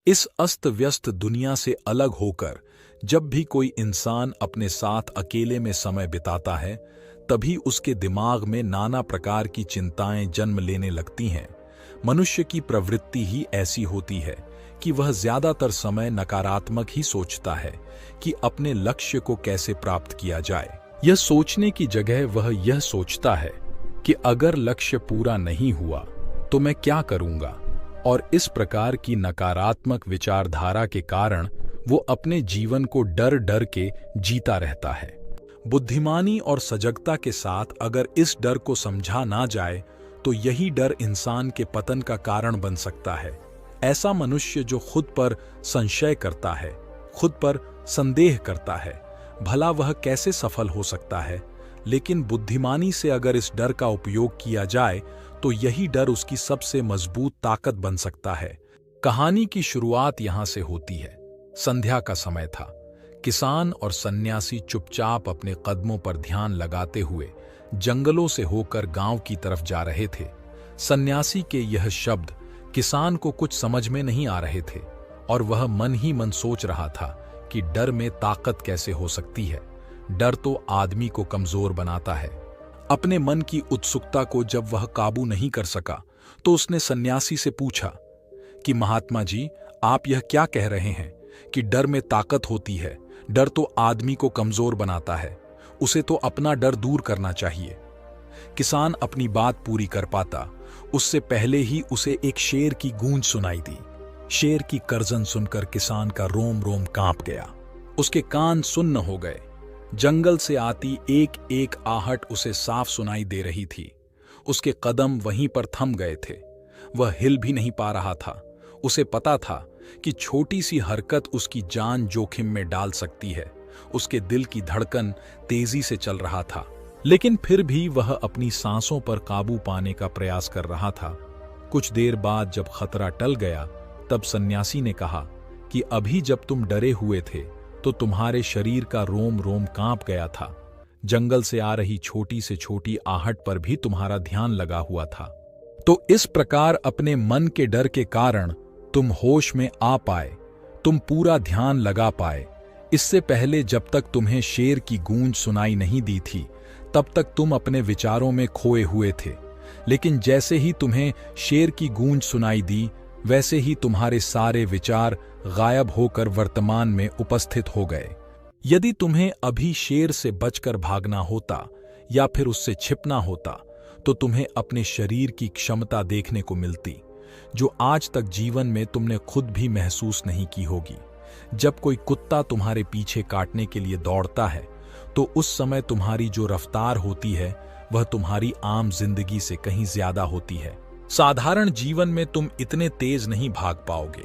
इस अस्त व्यस्त दुनिया से अलग होकर जब भी कोई इंसान अपने साथ अकेले में समय बिताता है, तभी उसके दिमाग में नाना प्रकार की चिंताएं जन्म लेने लगती हैं। मनुष्य की प्रवृत्ति ही ऐसी होती है कि वह ज्यादातर समय नकारात्मक ही सोचता है कि अपने लक्ष्य को कैसे प्राप्त किया जाए। यह सोचने की जगह वह यह सोचता है कि अगर लक्ष्य पूरा नहीं हुआ तो मैं क्या करूंगा, और इस प्रकार की नकारात्मक विचारधारा के कारण वो अपने जीवन को डर डर के जीता रहता है। बुद्धिमानी और सजगता के साथ अगर इस डर को समझा ना जाए तो यही डर इंसान के पतन का कारण बन सकता है। ऐसा मनुष्य जो खुद पर संशय करता है, खुद पर संदेह करता है, भला वह कैसे सफल हो सकता है। लेकिन बुद्धिमानी से अगर इस डर का उपयोग किया जाए तो यही डर उसकी सबसे मजबूत ताकत बन सकता है। कहानी की शुरुआत यहां से होती है। संध्या का समय था। किसान और सन्यासी चुपचाप अपने कदमों पर ध्यान लगाते हुए जंगलों से होकर गांव की तरफ जा रहे थे। सन्यासी के यह शब्द किसान को कुछ समझ में नहीं आ रहे थे और वह मन ही मन सोच रहा था कि डर में ताकत कैसे हो सकती है। डर तो आदमी को कमजोर बनाता है। अपने मन की उत्सुकता को जब वह काबू नहीं कर सका तो उसने सन्यासी से पूछा कि महात्मा जी, आप यह क्या कह रहे हैं कि डर में ताकत होती है? डर तो आदमी को कमजोर बनाता है, उसे तो अपना डर दूर करना चाहिए। किसान अपनी बात पूरी कर पाता उससे पहले ही उसे एक शेर की गूंज सुनाई दी। शेर की गर्जन सुनकर किसान का रोम रोम कांप गया। उसके कान सुन्न हो गए। जंगल से आती एक एक आहट उसे साफ सुनाई दे रही थी। उसके कदम वहीं पर थम गए थे। वह हिल भी नहीं पा रहा था। उसे पता था कि छोटी सी हरकत उसकी जान जोखिम में डाल सकती है। उसके दिल की धड़कन तेजी से चल रहा था, लेकिन फिर भी वह अपनी सांसों पर काबू पाने का प्रयास कर रहा था। कुछ देर बाद जब खतरा टल गया तब सन्यासी ने कहा कि अभी जब तुम डरे हुए थे तो तुम्हारे शरीर का रोम रोम कांप गया था। जंगल से आ रही छोटी से छोटी आहट पर भी तुम्हारा ध्यान लगा हुआ था। तो इस प्रकार अपने मन के डर के कारण तुम होश में आ पाए, तुम पूरा ध्यान लगा पाए। इससे पहले जब तक तुम्हें शेर की गूंज सुनाई नहीं दी थी तब तक तुम अपने विचारों में खोए हुए थे। लेकिन जैसे ही तुम्हें शेर की गूंज सुनाई दी वैसे ही तुम्हारे सारे विचार गायब होकर वर्तमान में उपस्थित हो गए। यदि तुम्हें अभी शेर से बचकर भागना होता या फिर उससे छिपना होता तो तुम्हें अपने शरीर की क्षमता देखने को मिलती, जो आज तक जीवन में तुमने खुद भी महसूस नहीं की होगी। जब कोई कुत्ता तुम्हारे पीछे काटने के लिए दौड़ता है तो उस समय तुम्हारी जो रफ्तार होती है वह तुम्हारी आम जिंदगी से कहीं ज्यादा होती है। साधारण जीवन में तुम इतने तेज नहीं भाग पाओगे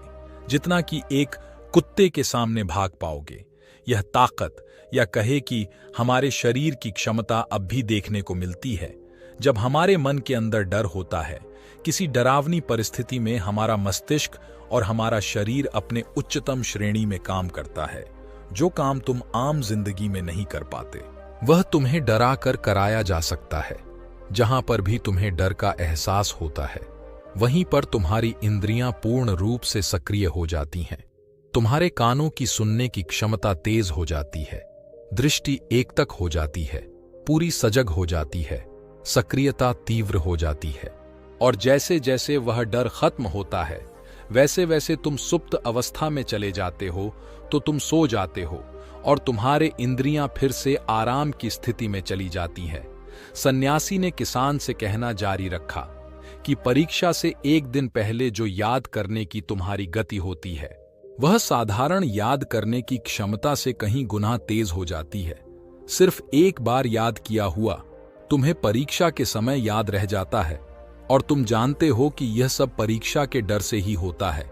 जितना कि एक कुत्ते के सामने भाग पाओगे। यह ताकत, या कहे कि हमारे शरीर की क्षमता अब भी देखने को मिलती है। जब हमारे मन के अंदर डर होता है, किसी डरावनी परिस्थिति में हमारा मस्तिष्क और हमारा शरीर अपने उच्चतम श्रेणी में काम करता है। जो काम तुम आम जिंदगी में नहीं कर पाते वह तुम्हें डरा कर कराया जा सकता है। जहां पर भी तुम्हें डर का एहसास होता है वहीं पर तुम्हारी इंद्रियां पूर्ण रूप से सक्रिय हो जाती हैं। तुम्हारे कानों की सुनने की क्षमता तेज हो जाती है, दृष्टि एकटक हो जाती है, पूरी सजग हो जाती है, सक्रियता तीव्र हो जाती है। और जैसे जैसे वह डर खत्म होता है वैसे वैसे तुम सुप्त अवस्था में चले जाते हो, तो तुम सो जाते हो और तुम्हारे इंद्रियां फिर से आराम की स्थिति में चली जाती हैं। सन्यासी ने किसान से कहना जारी रखा कि परीक्षा से एक दिन पहले जो याद करने की तुम्हारी गति होती है वह साधारण याद करने की क्षमता से कहीं गुना तेज हो जाती है। सिर्फ एक बार याद किया हुआ तुम्हें परीक्षा के समय याद रह जाता है और तुम जानते हो कि यह सब परीक्षा के डर से ही होता है।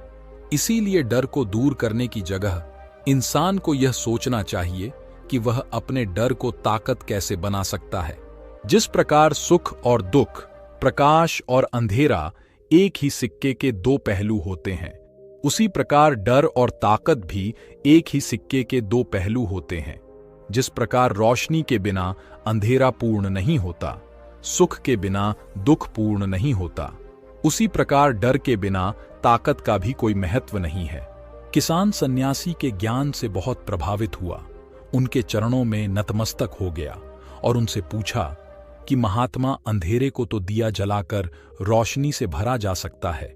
इसीलिए डर को दूर करने की जगह इंसान को यह सोचना चाहिए कि वह अपने डर को ताकत कैसे बना सकता है। जिस प्रकार सुख और दुख, प्रकाश और अंधेरा एक ही सिक्के के दो पहलू होते हैं, उसी प्रकार डर और ताकत भी एक ही सिक्के के दो पहलू होते हैं। जिस प्रकार रोशनी के बिना अंधेरा पूर्ण नहीं होता, सुख के बिना दुख पूर्ण नहीं होता, उसी प्रकार डर के बिना ताकत का भी कोई महत्व नहीं है। किसान सन्यासी के ज्ञान से बहुत प्रभावित हुआ, उनके चरणों में नतमस्तक हो गया और उनसे पूछा कि महात्मा, अंधेरे को तो दिया जलाकर रोशनी से भरा जा सकता है,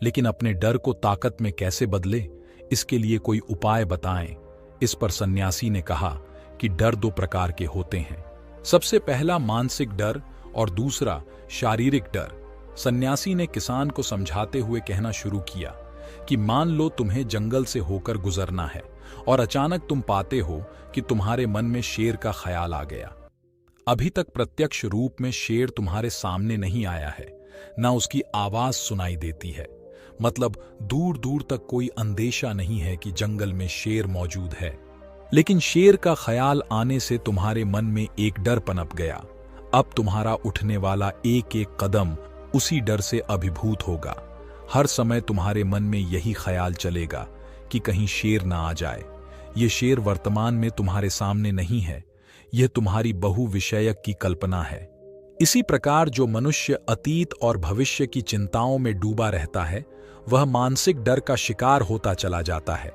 लेकिन अपने डर को ताकत में कैसे बदले, इसके लिए कोई उपाय बताएं। इस पर सन्यासी ने कहा कि डर दो प्रकार के होते हैं। सबसे पहला मानसिक डर और दूसरा शारीरिक डर। सन्यासी ने किसान को समझाते हुए कहना शुरू किया कि मान लो तुम्हें जंगल से होकर गुजरना है और अचानक तुम पाते हो कि तुम्हारे मन में शेर का ख्याल आ गया। अभी तक प्रत्यक्ष रूप में शेर तुम्हारे सामने नहीं आया है, ना उसकी आवाज सुनाई देती है, मतलब दूर दूर तक कोई अंदेशा नहीं है कि जंगल में शेर मौजूद है। लेकिन शेर का ख्याल आने से तुम्हारे मन में एक डर पनप गया। अब तुम्हारा उठने वाला एक एक कदम उसी डर से अभिभूत होगा। हर समय तुम्हारे मन में यही ख्याल चलेगा कि कहीं शेर ना आ जाए। ये शेर वर्तमान में तुम्हारे सामने नहीं है, यह तुम्हारी बहुविषयक की कल्पना है। इसी प्रकार जो मनुष्य अतीत और भविष्य की चिंताओं में डूबा रहता है, वह मानसिक डर का शिकार होता चला जाता है।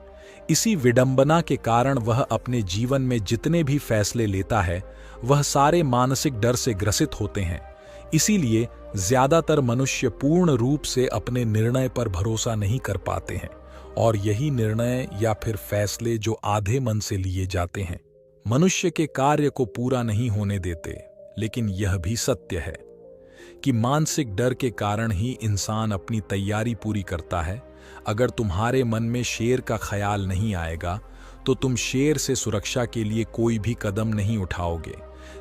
इसी विडंबना के कारण वह अपने जीवन में जितने भी फैसले लेता है, वह सारे मानसिक डर से ग्रसित होते हैं। इसीलिए ज्यादातर मनुष्य पूर्ण रूप से अपने निर्णय पर भरोसा नहीं कर पाते हैं, और यही निर्णय या फिर फैसले जो आधे मन से लिए जाते हैं, मनुष्य के कार्य को पूरा नहीं होने देते। लेकिन यह भी सत्य है कि मानसिक डर के कारण ही इंसान अपनी तैयारी पूरी करता है। अगर तुम्हारे मन में शेर का ख्याल नहीं आएगा तो तुम शेर से सुरक्षा के लिए कोई भी कदम नहीं उठाओगे,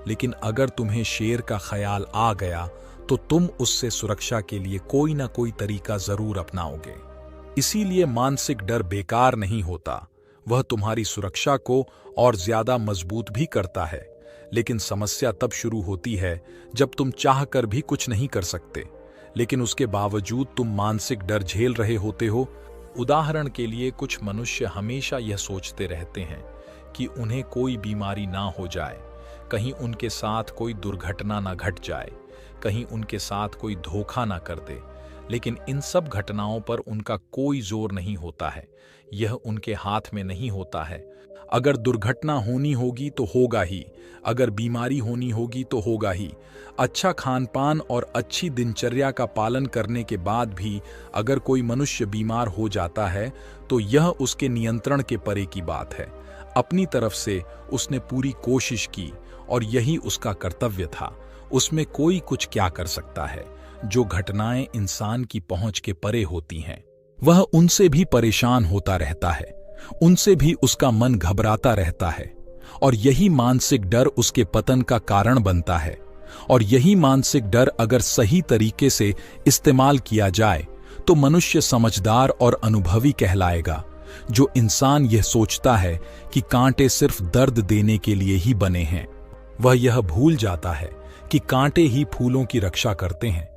लेकिन अगर तुम्हें शेर का ख्याल आ गया तो तुम उससे सुरक्षा के लिए कोई ना कोई तरीका जरूर अपनाओगे। इसीलिए मानसिक डर बेकार नहीं होता, वह तुम्हारी सुरक्षा को और ज्यादा मजबूत भी करता है। लेकिन समस्या तब शुरू होती है जब तुम चाहकर भी कुछ नहीं कर सकते, लेकिन उसके बावजूद तुम मानसिक डर झेल रहे होते हो। उदाहरण के लिए, कुछ मनुष्य हमेशा यह सोचते रहते हैं कि उन्हें कोई बीमारी ना हो जाए, कहीं उनके साथ कोई दुर्घटना ना घट जाए, कहीं उनके साथ कोई धोखा ना कर दे। लेकिन इन सब घटनाओं पर उनका कोई जोर नहीं होता है, यह उनके हाथ में नहीं होता है। अगर दुर्घटना होनी होगी तो होगा ही, अगर बीमारी होनी होगी तो होगा ही। अच्छा खानपान और अच्छी दिनचर्या का पालन करने के बाद भी अगर कोई मनुष्य बीमार हो जाता है तो यह उसके नियंत्रण के परे की बात है। अपनी तरफ से उसने पूरी कोशिश की और यही उसका कर्तव्य था। उसमें कोई कुछ क्या कर सकता है। जो घटनाएं इंसान की पहुंच के परे होती हैं, वह उनसे भी परेशान होता रहता है, उनसे भी उसका मन घबराता रहता है, और यही मानसिक डर उसके पतन का कारण बनता है। और यही मानसिक डर अगर सही तरीके से इस्तेमाल किया जाए तो मनुष्य समझदार और अनुभवी कहलाएगा। जो इंसान यह सोचता है कि कांटे सिर्फ दर्द देने के लिए ही बने हैं, वह यह भूल जाता है कि कांटे ही फूलों की रक्षा करते हैं।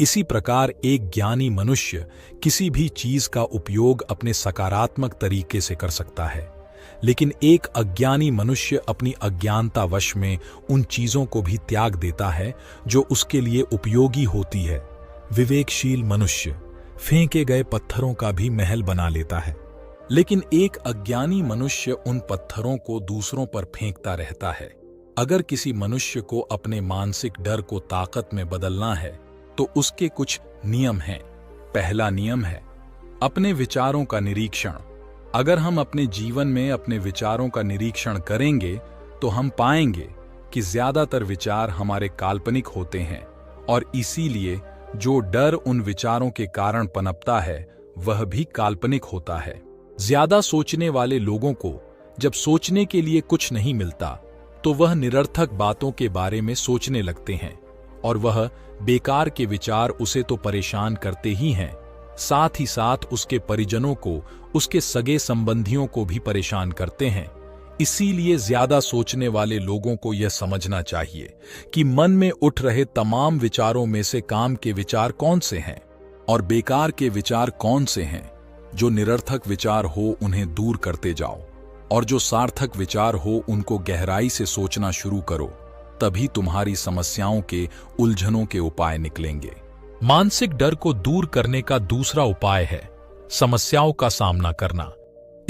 इसी प्रकार एक ज्ञानी मनुष्य किसी भी चीज का उपयोग अपने सकारात्मक तरीके से कर सकता है, लेकिन एक अज्ञानी मनुष्य अपनी अज्ञानतावश में उन चीजों को भी त्याग देता है जो उसके लिए उपयोगी होती है। विवेकशील मनुष्य फेंके गए पत्थरों का भी महल बना लेता है, लेकिन एक अज्ञानी मनुष्य उन पत्थरों को दूसरों पर फेंकता रहता है। अगर किसी मनुष्य को अपने मानसिक डर को ताकत में बदलना है तो उसके कुछ नियम हैं। पहला नियम है अपने विचारों का निरीक्षण। अगर हम अपने जीवन में अपने विचारों का निरीक्षण करेंगे तो हम पाएंगे कि ज्यादातर विचार हमारे काल्पनिक होते हैं, और इसीलिए जो डर उन विचारों के कारण पनपता है वह भी काल्पनिक होता है। ज्यादा सोचने वाले लोगों को जब सोचने के लिए कुछ नहीं मिलता तो वह निरर्थक बातों के बारे में सोचने लगते हैं, और वह बेकार के विचार उसे तो परेशान करते ही हैं, साथ ही साथ उसके परिजनों को, उसके सगे संबंधियों को भी परेशान करते हैं। इसीलिए ज्यादा सोचने वाले लोगों को यह समझना चाहिए कि मन में उठ रहे तमाम विचारों में से काम के विचार कौन से हैं और बेकार के विचार कौन से हैं। जो निरर्थक विचार हो उन्हें दूर करते जाओ, और जो सार्थक विचार हो उनको गहराई से सोचना शुरू करो, तभी तुम्हारी समस्याओं के, उलझनों के उपाय निकलेंगे। मानसिक डर को दूर करने का दूसरा उपाय है समस्याओं का सामना करना।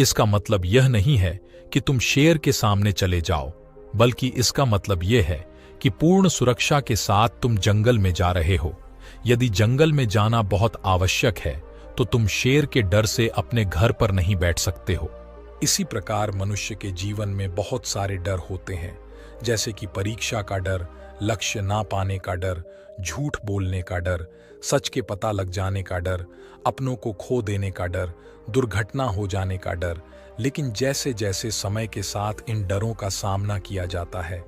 इसका मतलब यह नहीं है कि तुम शेर के सामने चले जाओ, बल्कि इसका मतलब यह है कि पूर्ण सुरक्षा के साथ तुम जंगल में जा रहे हो। यदि जंगल में जाना बहुत आवश्यक है तो तुम शेर के डर से अपने घर पर नहीं बैठ सकते हो। इसी प्रकार मनुष्य के जीवन में बहुत सारे डर होते हैं, जैसे कि परीक्षा का डर, लक्ष्य ना पाने का डर, झूठ बोलने का डर, सच के पता लग जाने का डर, अपनों को खो देने का डर, दुर्घटना हो जाने का डर। लेकिन जैसे जैसे समय के साथ इन डरों का सामना किया जाता है,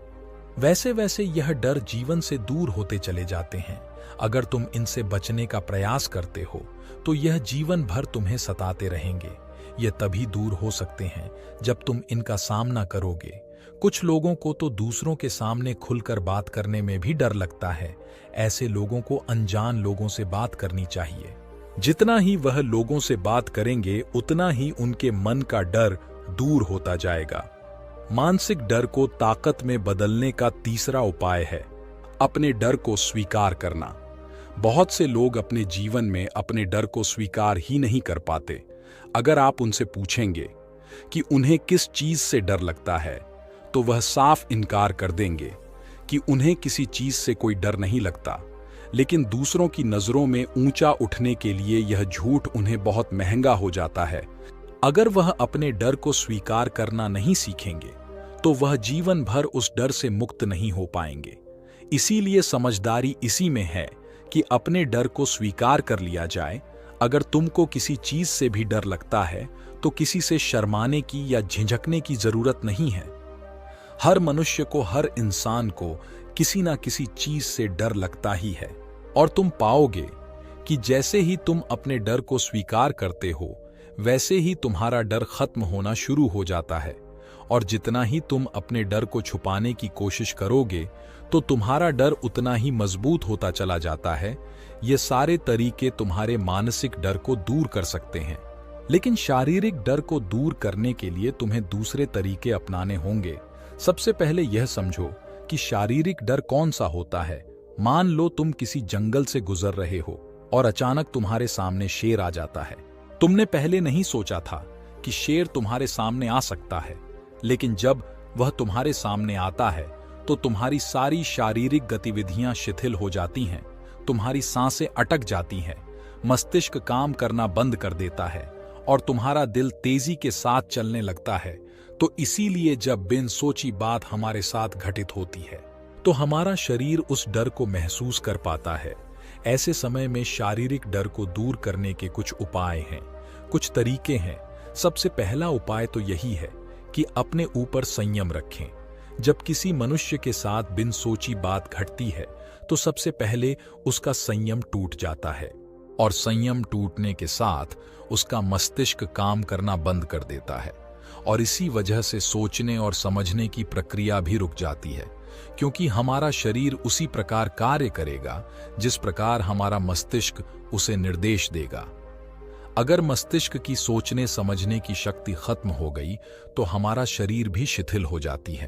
वैसे वैसे यह डर जीवन से दूर होते चले जाते हैं। अगर तुम इनसे बचने का प्रयास करते हो तो यह जीवन भर तुम्हें सताते रहेंगे। ये तभी दूर हो सकते हैं जब तुम इनका सामना करोगे। कुछ लोगों को तो दूसरों के सामने खुलकर बात करने में भी डर लगता है। ऐसे लोगों को अनजान लोगों से बात करनी चाहिए। जितना ही वह लोगों से बात करेंगे, उतना ही उनके मन का डर दूर होता जाएगा। मानसिक डर को ताकत में बदलने का तीसरा उपाय है अपने डर को स्वीकार करना। बहुत से लोग अपने जीवन में अपने डर को स्वीकार ही नहीं कर पाते। अगर आप उनसे पूछेंगे कि उन्हें किस चीज से डर लगता है, तो वह साफ इनकार कर देंगे कि उन्हें किसी चीज से कोई डर नहीं लगता। लेकिन दूसरों की नजरों में ऊंचा उठने के लिए यह झूठ उन्हें बहुत महंगा हो जाता है। अगर वह अपने डर को स्वीकार करना नहीं सीखेंगे तो वह जीवन भर उस डर से मुक्त नहीं हो पाएंगे। इसीलिए समझदारी इसी में है कि अपने डर को स्वीकार कर लिया जाए। अगर तुमको किसी चीज से भी डर लगता है तो किसी से शर्माने की या झिझकने की जरूरत नहीं है। हर मनुष्य को, हर इंसान को किसी ना किसी चीज से डर लगता ही है। और तुम पाओगे कि जैसे ही तुम अपने डर को स्वीकार करते हो, वैसे ही तुम्हारा डर खत्म होना शुरू हो जाता है। और जितना ही तुम अपने डर को छुपाने की कोशिश करोगे, तो तुम्हारा डर उतना ही मजबूत होता चला जाता है। ये सारे तरीके तुम्हारे मानसिक डर को दूर कर सकते हैं। लेकिन शारीरिक डर को दूर करने के लिए तुम्हें दूसरे तरीके अपनाने होंगे। सबसे पहले यह समझो कि शारीरिक डर कौन सा होता है। मान लो तुम किसी जंगल से गुजर रहे हो और अचानक तुम्हारे सामने शेर आ जाता है। तुमने पहले नहीं सोचा था कि शेर तुम्हारे सामने आ सकता है, लेकिन जब वह तुम्हारे सामने आता है तो तुम्हारी सारी शारीरिक गतिविधियां शिथिल हो जाती हैं, तुम्हारी सांसें अटक जाती हैं, मस्तिष्क काम करना बंद कर देता है और तुम्हारा दिल तेजी के साथ चलने लगता है। तो इसीलिए जब बिन सोची बात हमारे साथ घटित होती है तो हमारा शरीर उस डर को महसूस कर पाता है। ऐसे समय में शारीरिक डर को दूर करने के कुछ उपाय हैं, कुछ तरीके हैं। सबसे पहला उपाय तो यही है कि अपने ऊपर संयम रखें। जब किसी मनुष्य के साथ बिन सोची बात घटती है तो सबसे पहले उसका संयम टूट जाता है, और संयम टूटने के साथ उसका मस्तिष्क काम करना बंद कर देता है। और इसी वजह से सोचने और समझने की प्रक्रिया भी रुक जाती है, क्योंकि हमारा शरीर उसी प्रकार कार्य करेगा जिस प्रकार हमारा मस्तिष्क उसे निर्देश देगा। अगर मस्तिष्क की सोचने समझने की शक्ति खत्म हो गई तो हमारा शरीर भी शिथिल हो जाती है।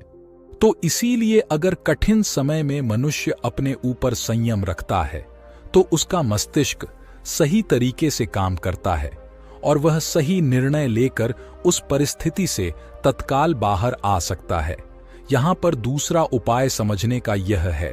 तो इसीलिए अगर कठिन समय में मनुष्य अपने ऊपर संयम रखता है तो उसका मस्तिष्क सही तरीके से काम करता है और वह सही निर्णय लेकर उस परिस्थिति से तत्काल बाहर आ सकता है। यहाँ पर दूसरा उपाय समझने का यह है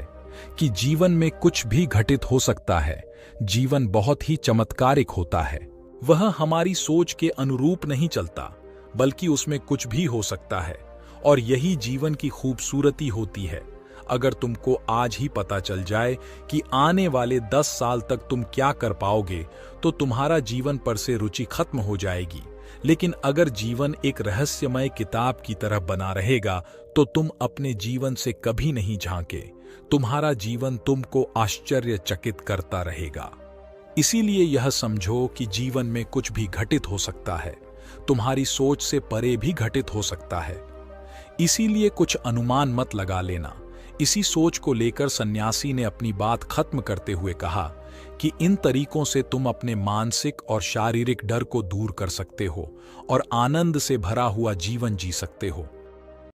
कि जीवन में कुछ भी घटित हो सकता है। जीवन बहुत ही चमत्कारिक होता है। वह हमारी सोच के अनुरूप नहीं चलता, बल्कि उसमें कुछ भी हो सकता है, और यही जीवन की खूबसूरती होती है। अगर तुमको आज ही पता चल जाए कि आने वाले 10 साल तक तुम क्या कर पाओगे, तो तुम्हारा जीवन पर से रुचि खत्म हो जाएगी। लेकिन अगर जीवन एक रहस्यमय किताब की तरह बना रहेगा तो तुम अपने जीवन से कभी नहीं झांके। तुम्हारा जीवन तुमको आश्चर्यचकित करता रहेगा। इसीलिए यह समझो कि जीवन में कुछ भी घटित हो सकता है, तुम्हारी सोच से परे भी घटित हो सकता है। इसीलिए कुछ अनुमान मत लगा लेना। इसी सोच को लेकर सन्यासी ने अपनी बात खत्म करते हुए कहा कि इन तरीकों से तुम अपने मानसिक और शारीरिक डर को दूर कर सकते हो और आनंद से भरा हुआ जीवन जी सकते हो।